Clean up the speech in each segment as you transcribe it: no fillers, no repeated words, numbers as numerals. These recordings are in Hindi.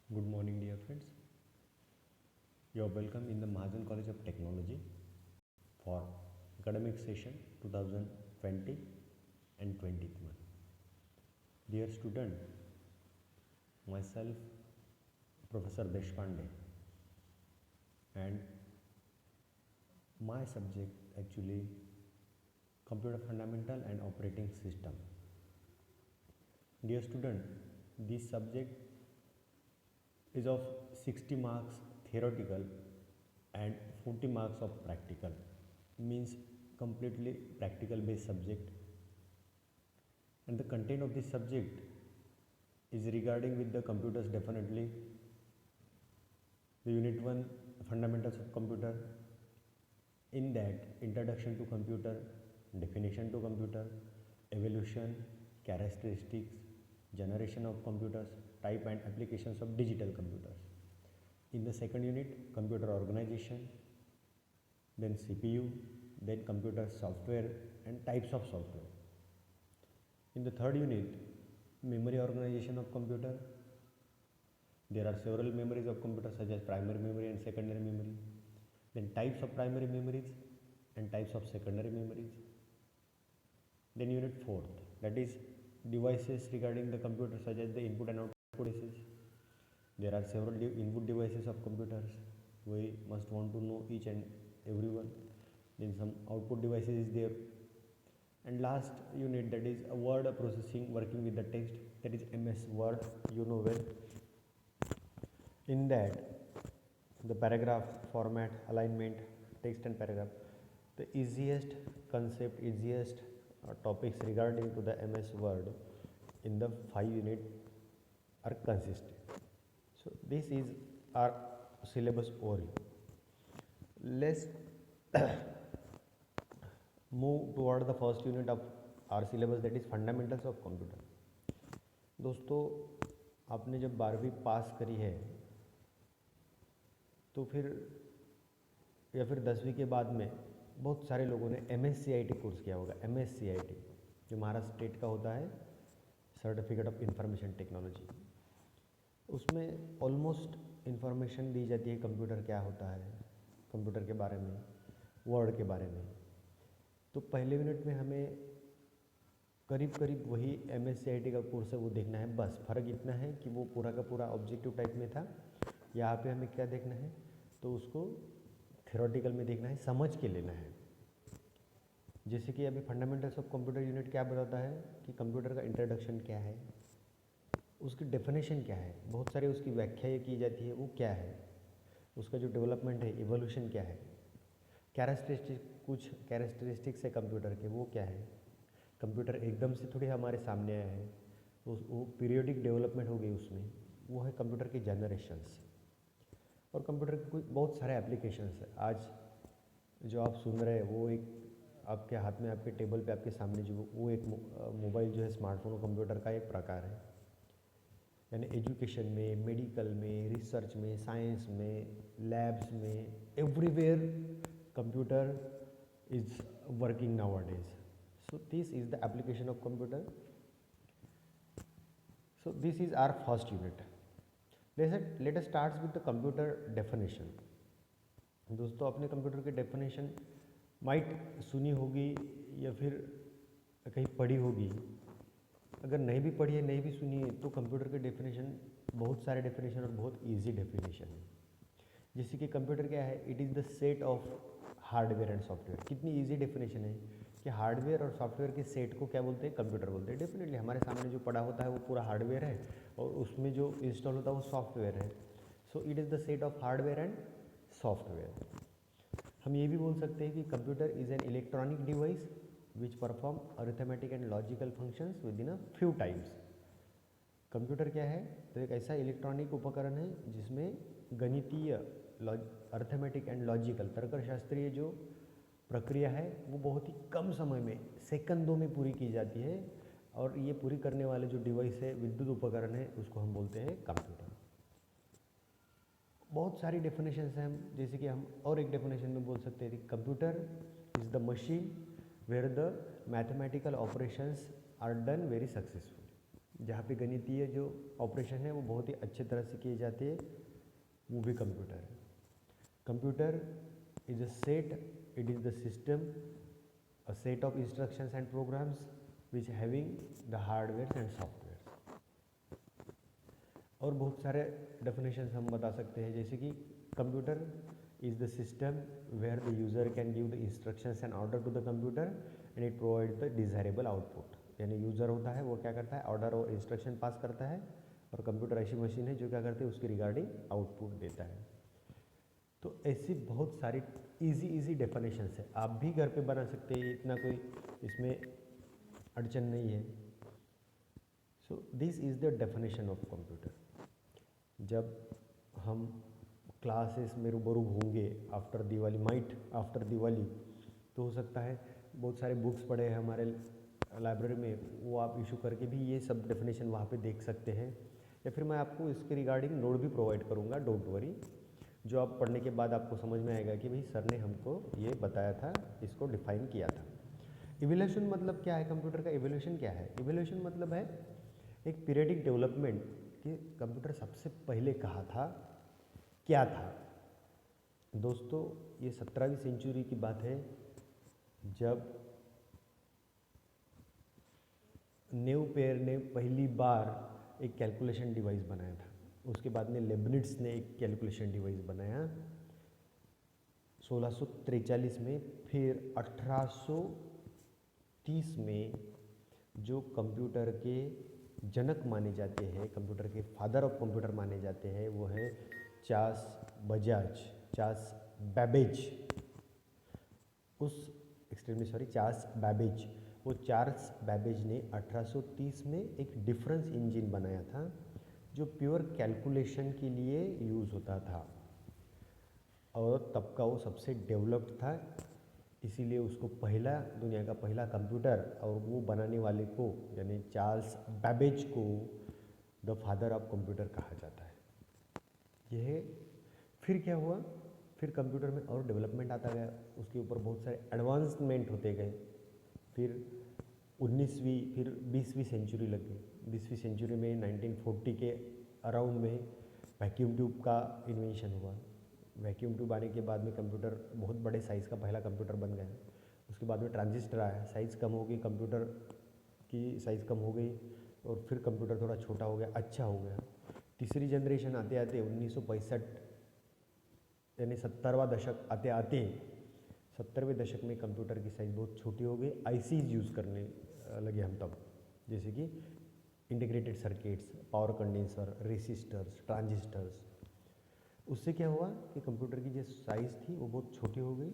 Good morning, dear friends. You are welcome in the Mahajan College of Technology for academic session 2020 and 21. Dear student, myself, Professor Deshpande, and my subject actually Computer Fundamental and Operating System. Dear student, this subject is of 60 marks theoretical and 40 marks of practical, means completely practical based subject. And the content of this subject is regarding with the computers, definitely the unit 1 fundamentals of computer, in that introduction to computer, definition to computer, evolution, characteristics, generation of computers, type and applications of digital computers. In the second unit, computer organization, then CPU, then computer software and types of software. In the third unit, memory organization of computer. There are several memories of computer such as primary memory and secondary memory. Then types of primary memories and types of secondary memories. Then unit 4th, that is devices regarding the computer such as the input and output devices. There are several input devices of computers. We must want to know each and every one. Then some output devices is there. And last unit, that is a word processing working with the text, that is MS Word, you know well. In that, the paragraph format, alignment, text and paragraph, the easiest concept, easiest topics regarding to the MS Word in the 5 unit are consistent. So this is our syllabus overview. Let's move toward the first unit of our syllabus, that is fundamentals of computer. दोस्तों, आपने जब 12वीं पास करी है तो फिर या फिर 10वीं के बाद में बहुत सारे लोगों ने MSCIT कोर्स किया होगा। MSCIT जो महाराष्ट्र स्टेट का होता है, सर्टिफिकेट ऑफ इंफॉर्मेशन टेक्नोलॉजी, उसमें ऑलमोस्ट इंफॉर्मेशन दी जाती है कंप्यूटर क्या होता है, कंप्यूटर के बारे में, वर्ड के बारे में। तो पहले यूनिट में हमें करीब करीब वही MSCIT का कोर्स है वो देखना है। बस फ़र्क इतना है कि वो पूरा का पूरा ऑब्जेक्टिव टाइप में था, यहाँ पे हमें क्या देखना है तो उसको थ्योरेटिकल में देखना है, समझ के लेना है। जैसे कि अभी फंडामेंटल्स ऑफ कंप्यूटर यूनिट क्या बताता है कि कंप्यूटर का इंट्रोडक्शन क्या है, उसकी डेफिनेशन क्या है, बहुत सारी उसकी व्याख्याएँ की जाती है, वो क्या है, उसका जो डेवलपमेंट है, इवोल्यूशन क्या है, कुछ कैरेक्टरिस्टिक्स है कंप्यूटर के, वो क्या है। कंप्यूटर एकदम से थोड़ी हमारे सामने आया है, वो पीरियोडिक डेवलपमेंट हो गई उसमें, वो है कंप्यूटर के जनरेशंस। और कंप्यूटर के कुछ बहुत सारे एप्लीकेशंस है। आज जो आप सुन रहे हैं वो एक आपके हाथ में, आपके टेबल पे, आपके सामने जो वो एक मोबाइल जो है, स्मार्टफोन कंप्यूटर का एक प्रकार है। यानी एजुकेशन में, मेडिकल में, रिसर्च में, साइंस में, लैब्स में, everywhere computer is working nowadays. So this is the application of computer. So this is our first unit. Let us start with the computer definition. दोस्तों, आपने कंप्यूटर की डेफिनेशन माइट सुनी होगी या फिर कहीं पढ़ी होगी। अगर नहीं भी पढ़ी है, नहीं भी सुनी है, तो कंप्यूटर की डेफिनेशन बहुत सारे डेफिनेशन और बहुत इजी डेफिनेशन है। जैसे कि कंप्यूटर क्या है, it is the set of hardware and software. कितनी इजी डेफिनेशन है कि हार्डवेयर और सॉफ्टवेयर के सेट को क्या बोलते हैं, कंप्यूटर बोलते हैं। डेफिनेटली हमारे सामने जो पड़ा होता है वो पूरा हार्डवेयर है और उसमें जो इंस्टॉल होता है वो सॉफ्टवेयर है। So it is the set of hardware and software. हम ये भी बोल सकते हैं कि computer is an electronic device which perform arithmetic and logical functions with in a few times. Computer क्या है, तो एक ऐसा इलेक्ट्रॉनिक उपकरण है जिसमें गणितीय, अर्थमेटिक एंड लॉजिकल, तर्कशास्त्रीय जो प्रक्रिया है वो बहुत ही कम समय में, सेकंडों में पूरी की जाती है। और ये पूरी करने वाले जो डिवाइस है, विद्युत उपकरण है, उसको हम बोलते हैं कंप्यूटर। बहुत सारी डेफिनेशंस हैं हम, जैसे कि हम और एक डेफिनेशन में बोल सकते हैं कि computer is the machine where the mathematical operations are done very successful. जहाँ पे गणितीय जो ऑपरेशन है वो बहुत ही अच्छे तरह से किए जाते हैं, वो भी कंप्यूटर है। Computer is a set, it is the system, a set of instructions and programmes which having the hardware and software. और बहुत सारे डेफिनेशंस हम बता सकते हैं, जैसे कि computer is the system where the user can give the instructions and order to the computer and it provide the desirable output. यानी यूज़र होता है वो क्या करता है, ऑर्डर और इंस्ट्रक्शन पास करता है, और कंप्यूटर ऐसी मशीन है जो क्या करती है, उसकी रिगार्डिंग आउटपुट देता है। तो ऐसी बहुत सारी इजी डेफिनेशंस है, आप भी घर पे बना सकते हैं, इतना कोई इसमें अड़चन नहीं है। So this is the definition of computer. जब हम क्लासेस में रूबरू होंगे आफ्टर दिवाली, आफ्टर दिवाली, तो हो सकता है बहुत सारे बुक्स पड़े हैं हमारे लाइब्रेरी में, वो आप इशू करके भी ये सब डेफिनेशन वहाँ पे देख सकते हैं, या फिर मैं आपको इसके रिगार्डिंग नोट भी प्रोवाइड करूँगा, डोंट वरी, जो आप पढ़ने के बाद आपको समझ में आएगा कि भाई सर ने हमको ये बताया था, इसको डिफाइन किया था। इवोल्यूशन मतलब क्या है, कंप्यूटर का इवोल्यूशन क्या है? इवोल्यूशन मतलब है एक पीरियडिक डेवलपमेंट कि कंप्यूटर सबसे पहले कहाँ था, क्या था। दोस्तों ये 17वीं सेंचुरी की बात है, जब नेव पेयर ने पहली बार एक कैलकुलेशन डिवाइस बनाया था। उसके बाद में लेबनिट्स ने एक कैलकुलेशन डिवाइस बनाया 1643 में। फिर 1830 में जो कंप्यूटर के जनक माने जाते हैं, कंप्यूटर के फादर ऑफ कंप्यूटर माने जाते हैं, वो है चार्ल्स बैबेज। वो चार्ल्स बैबेज ने 1830 में एक डिफरेंस इंजन बनाया था जो प्योर कैलकुलेशन के लिए यूज़ होता था, और तब का वो सबसे डेवलप्ड था, इसीलिए उसको दुनिया का पहला कंप्यूटर, और वो बनाने वाले को यानी चार्ल्स बैबेज को द फादर ऑफ कंप्यूटर कहा जाता है। यह फिर क्या हुआ, फिर कंप्यूटर में और डेवलपमेंट आता गया, उसके ऊपर बहुत सारे एडवांसमेंट होते गए। फिर 19वीं फिर 20वीं सेंचुरी लग गई। 20वीं सेंचुरी में 1940 के अराउंड में वैक्यूम ट्यूब का इन्वेंशन हुआ। वैक्यूम ट्यूब आने के बाद में कंप्यूटर बहुत बड़े साइज़ का पहला कंप्यूटर बन गया। उसके बाद में ट्रांजिस्टर आया, साइज़ कम हो गई, कंप्यूटर की साइज़ कम हो गई, और फिर कंप्यूटर थोड़ा छोटा हो गया, अच्छा हो गया। तीसरी जनरेशन आते आते 1965 यानी 70वां दशक आते आते 70वें दशक में कंप्यूटर की साइज़ बहुत छोटी हो गई। आईसीज यूज़ करने लगे हम तब, जैसे कि integrated circuits, power condenser, resistors, transistors. उससे क्या हुआ कि कंप्यूटर की जो साइज़ थी वो बहुत छोटी हो गई।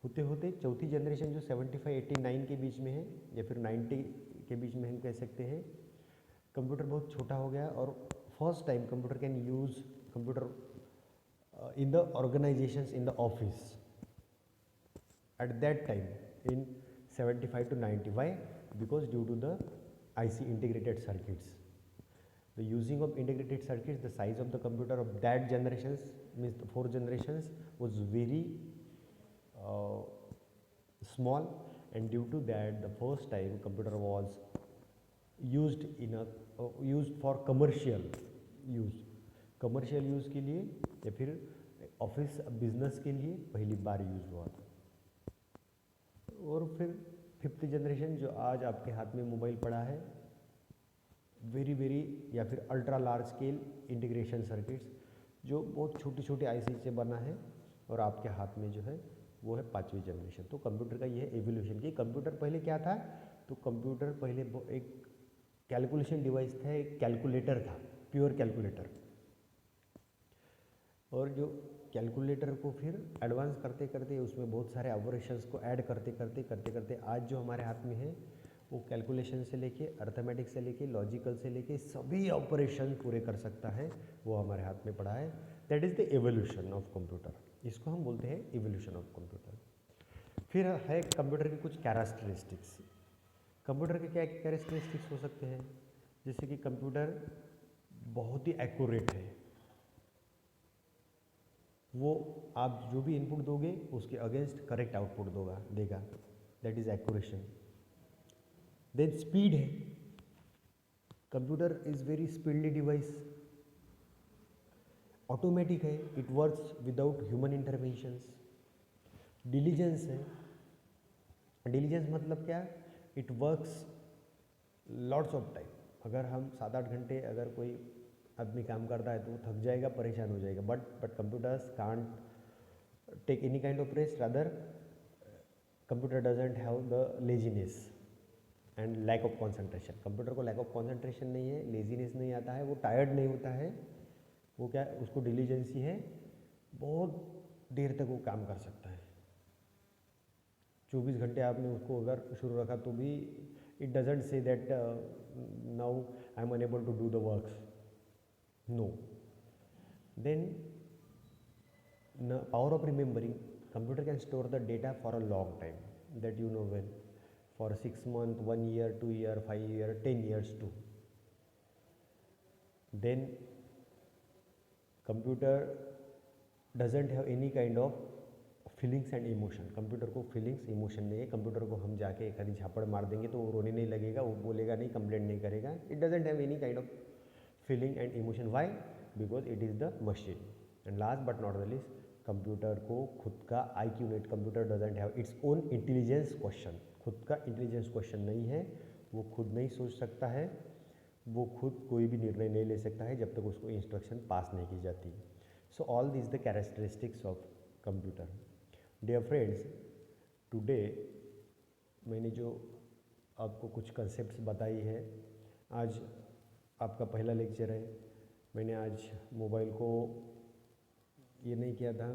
होते होते चौथी जनरेशन जो 75-89 के बीच में है, या फिर 90 के बीच में हम कह सकते हैं, कंप्यूटर बहुत छोटा हो गया, और first time computer can use computer in the organizations in the office at that time in 75 to 90. Why? Because due to the IC integrated circuits. The using of integrated circuits, the size of the computer of that generations, means the 4 generations, was very small, and due to that the first time computer was used for commercial use, के लिए या फिर ऑफिस बिजनेस के लिए पहली बार यूज़ हुआ था। और फिर 5th जनरेशन जो आज आपके हाथ में मोबाइल पड़ा है, वेरी या फिर ultra large scale integration circuits, जो बहुत छोटी आईसी से बना है, और आपके हाथ में जो है वो है 5वीं जनरेशन। तो कंप्यूटर का ये है एवोल्यूशन की। कंप्यूटर पहले क्या था, तो कंप्यूटर पहले एक कैलकुलेशन डिवाइस था, एक कैलकुलेटर था, प्योर कैलकुलेटर। और जो कैलकुलेटर को फिर एडवांस करते करते उसमें बहुत सारे ऑपरेशंस को ऐड करते आज जो हमारे हाथ में है, वो कैलकुलेशन से लेके अर्थमेटिक से लेके लॉजिकल से लेके सभी ऑपरेशन पूरे कर सकता है, वो हमारे हाथ में पड़ा है। That is the evolution of computer, इसको हम बोलते हैं एवोल्यूशन ऑफ कंप्यूटर। फिर है कंप्यूटर के कुछ कैरेक्टरिस्टिक्स। कंप्यूटर के क्या कैरेक्टरिस्टिक्स हो सकते हैं, जैसे कि कंप्यूटर बहुत ही एक्यूरेट है, वो आप जो भी इनपुट दोगे उसके अगेंस्ट करेक्ट आउटपुट देगा, that is accuration. Then speed है, computer is very speedly device, automatic है, it works without human interventions. Diligence है, डिलीजेंस मतलब क्या, it works lots of time. अगर हम 7-8 घंटे अगर कोई आदमी काम करता है तो वो थक जाएगा, परेशान हो जाएगा, but computers can't take any kind of rest, rather computer doesn't have the laziness and lack of concentration. Computer को लैक ऑफ कॉन्सेंट्रेशन नहीं है, लेजीनेस नहीं आता है, वो टायर्ड नहीं होता है, वो क्या उसको डिलीजेंसी है, बहुत देर तक वो काम कर सकता है। 24 घंटे आपने उसको अगर शुरू रखा तो भी it doesn't say that now I am unable to do the works, no. Then power of remembering, computer can store the data for a long time, that you know well, for 6 months, 1 year, 2 year, 5 year, 10 years too. Then computer doesn't have any kind of feelings and emotion. Computer को फीलिंग्स इमोशन नहीं है। कंप्यूटर को हम जाके एक आधी झापड़ मार देंगे तो वो रोने नहीं लगेगा, वो बोलेगा नहीं, कंप्लेंट नहीं करेगा। It doesn't have any kind of feeling and emotion. Why? Because it is the machine. And last but not the least, computer को खुद का IQ नेट, computer doesn't have its own intelligence question. खुद का इंटेलिजेंस क्वेश्चन नहीं है, वो खुद नहीं सोच सकता है, वो खुद कोई भी निर्णय नहीं ले सकता है जब तक उसको इंस्ट्रक्शन पास नहीं की जाती। So all this the characteristics of computer. Dear friends, today मैंने जो आपको कुछ कंसेप्ट्स बताई है, आज आपका पहला लेक्चर है। मैंने आज मोबाइल को ये नहीं किया था,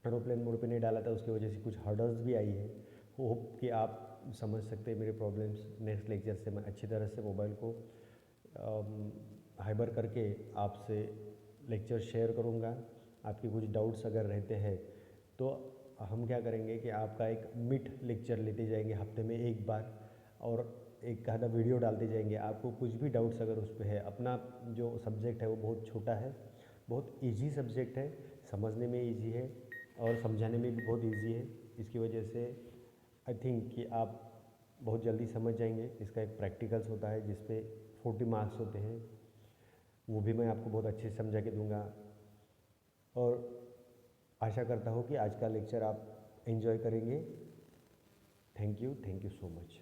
एरोप्लेन मोड पे नहीं डाला था, उसकी वजह से कुछ हर्डल्स भी आई है। होप कि आप समझ सकते हैं मेरे प्रॉब्लम्स। नेक्स्ट लेक्चर से मैं अच्छी तरह से मोबाइल को हाइबर करके आपसे लेक्चर शेयर करूंगा। आपके कुछ डाउट्स अगर रहते हैं तो हम क्या करेंगे कि आपका एक मिड लेक्चर लेते जाएंगे हफ्ते में एक बार, और एक आधा वीडियो डालते जाएंगे। आपको कुछ भी डाउट्स अगर उस पर है, अपना जो सब्जेक्ट है वो बहुत छोटा है, बहुत इजी सब्जेक्ट है, समझने में इजी है और समझाने में भी बहुत इजी है। इसकी वजह से आई थिंक कि आप बहुत जल्दी समझ जाएंगे। इसका एक प्रैक्टिकल्स होता है जिस पे 40 मार्क्स होते हैं, वो भी मैं आपको बहुत अच्छे से समझा के दूंगा। और आशा करता हूँ कि आज का लेक्चर आप एंजॉय करेंगे। Thank you so much.